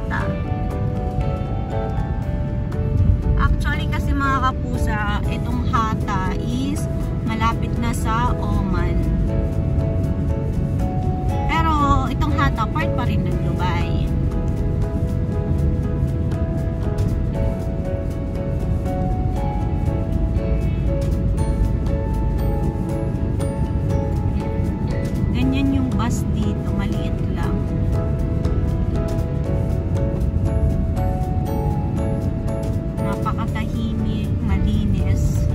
Hata. Actually kasi mga kapusa, itong Hata is malapit na sa Oman. Pero itong Hata part pa rin ng Dubai. Ganyan yung bus dito, maliit lang. Napakatahimik, malinis.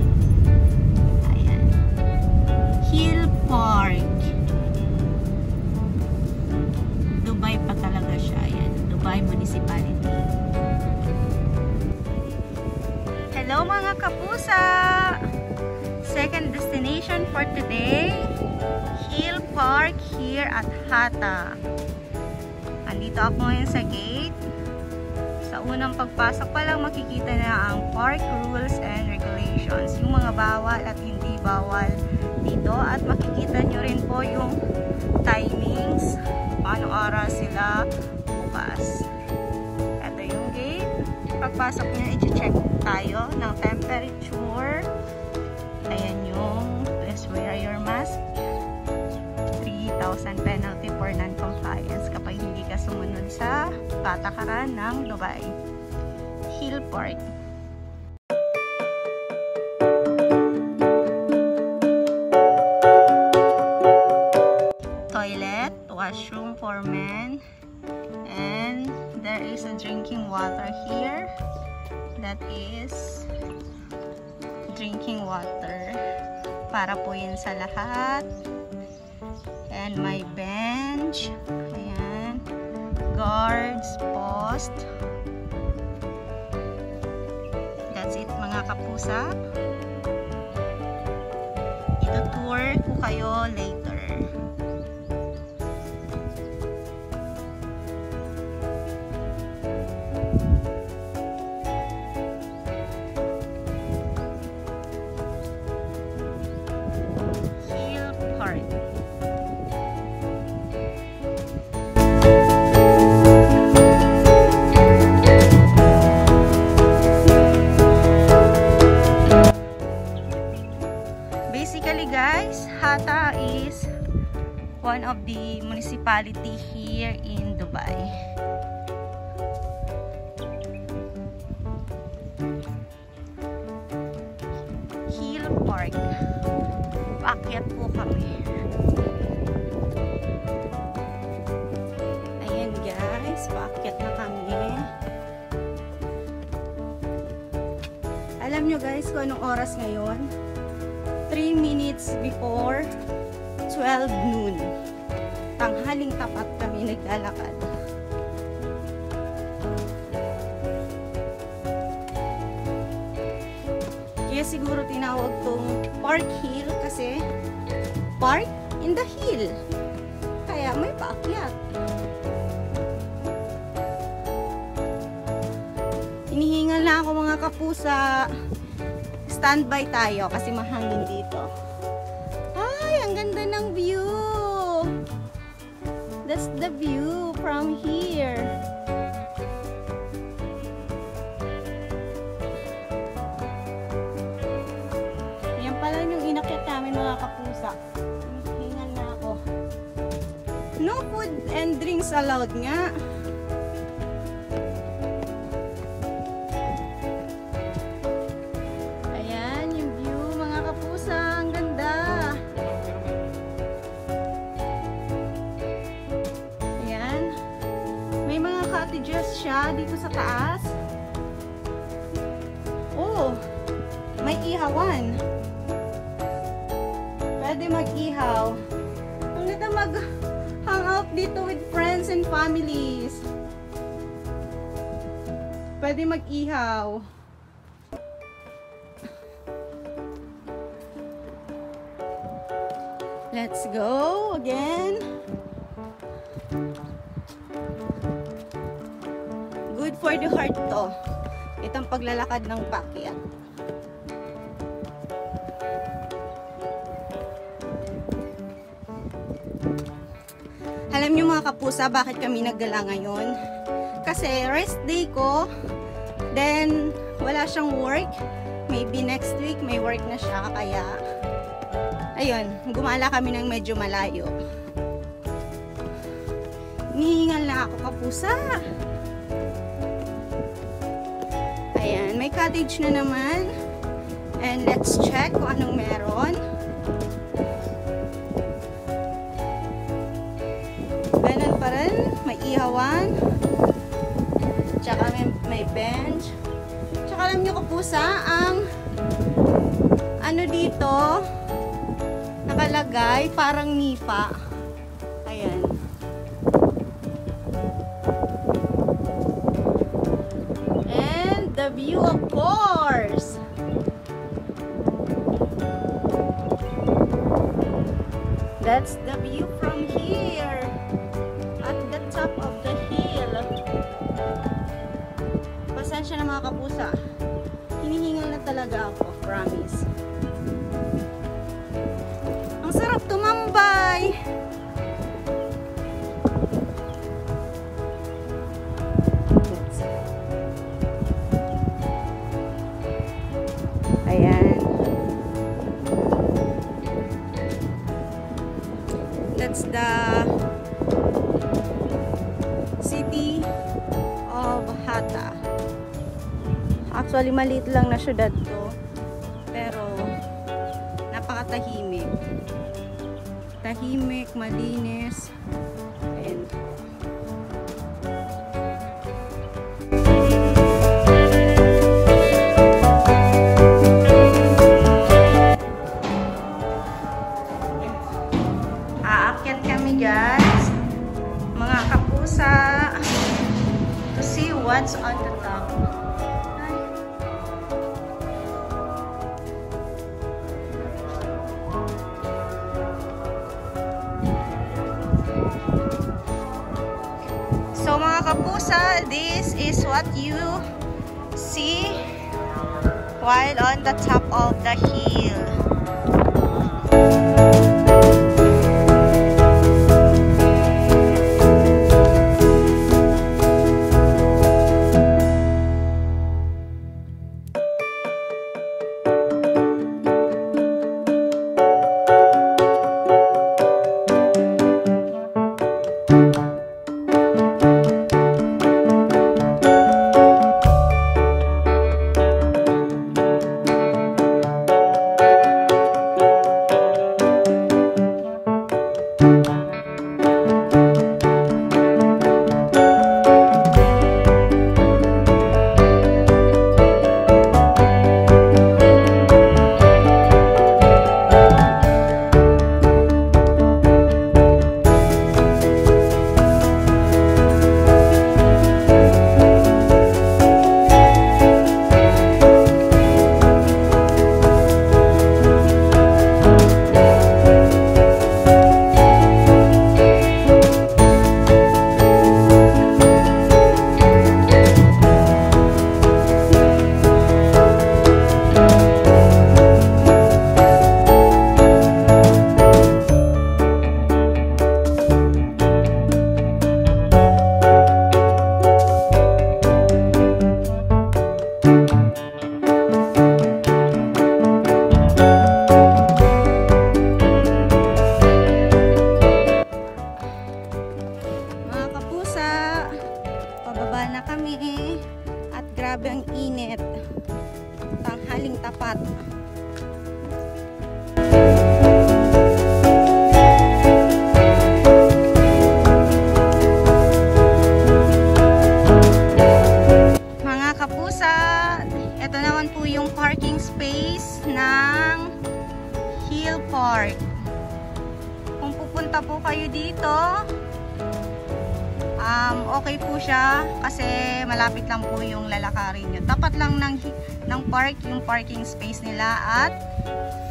Ayan. Hill Park. Dubai pa talaga siya. Ayan. Dubai Municipality. Hello mga kapusa! Second destination for today, Hill Park here at Hata. Andito ako ngayon sa gate. Sa unang pagpasok pa lang makikita na ang park rules and regulations. Yung mga bawal at hindi bawal dito. At makikita nyo rin po yung timings. Paano oras sila bukas. Ito yung gate. Pagpasok nyo, i-check tayo ng temperature. Ayan yung please wear your mask. 3,000 penalty for non-compliance kapag hindi ka sumunod sa patakaran ng Dubai. Hill Park. Toilet, washroom for men, and there is a drinking water here. That is drinking water para po yun sa lahat. And my bench. Ayan. Guards, post. That's it mga kapusa. Ito-tour ko kayo later. Hill Park. Basically guys, Hata is one of the municipality here in Dubai. Hill Park. Paakyat po kami. Ayan guys, paakyat na kami. Alam nyo guys kung anong oras ngayon? 3 minutes before 12 noon. Tanghaling tapat kami naglalakad. Kaya siguro tinawag tong Park Hill kasi park in the hill. Kaya may paakyat. Hinihingal na ako mga kapusa. Standby tayo kasi mahangin dito. Ay, ang ganda ng view. That's the view from here. Yan pala yung inakyat namin mga kapusa. Hingal na ako. No food and drinks allowed nga. Siya dito sa taas. Oh, may ihawan. Pwede mag-ihaw. Ang ganda mag-hang out dito with friends and families. Pwede mag-ihaw. Let's go again. Good for the heart to. Itong paglalakad ng paakyat. Alam niyo mga kapusa, bakit kami naggala ngayon? kasi rest day ko. Then, wala siyang work. Maybe next week may work na siya. Kaya, ayun, gumala kami ng medyo malayo. Hinihingal na ako, kapusa. Ayan, may cottage na naman. And let's check kung anong meron. Ganun pa rin, may ihawan. Tsaka may bench. Tsaka alam nyo, kapusa, ang ano dito, nakalagay, parang nipa. Ayan. And the view, of course. That's the view from here. At the top of the hill. Pasensya na mga kapusa. Hinihingal na talaga ako, promise. Ang sarap tumambay. Ayan. That's the city of Hatta. Actually, maliit lang na syudad to. Pero, napakatahimik. Tahimik, malinis. Ayan. Aakyat kami, guys. Mga kapusa. To see what's on the top. So mga kapusa, this is what you see while on the top of the hill. Grabe ang init. Tanghaling tapat. Mga kapusa, ito naman po yung parking space ng Hill Park. Kung pupunta po kayo dito, okay po siya kasi malapit lang po yung lalakarin nyo. Tapat lang ng park yung parking space nila at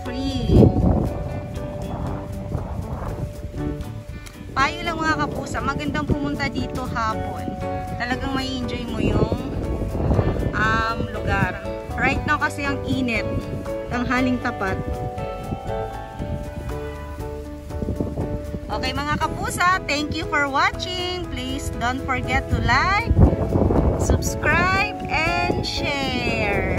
free. Payo lang mga kapusa, magandang pumunta dito hapon. Talagang may enjoy mo yung lugar. Right now kasi ang init, tanghaling tapat. Okay mga kapusa, thank you for watching. Please don't forget to like, subscribe and share.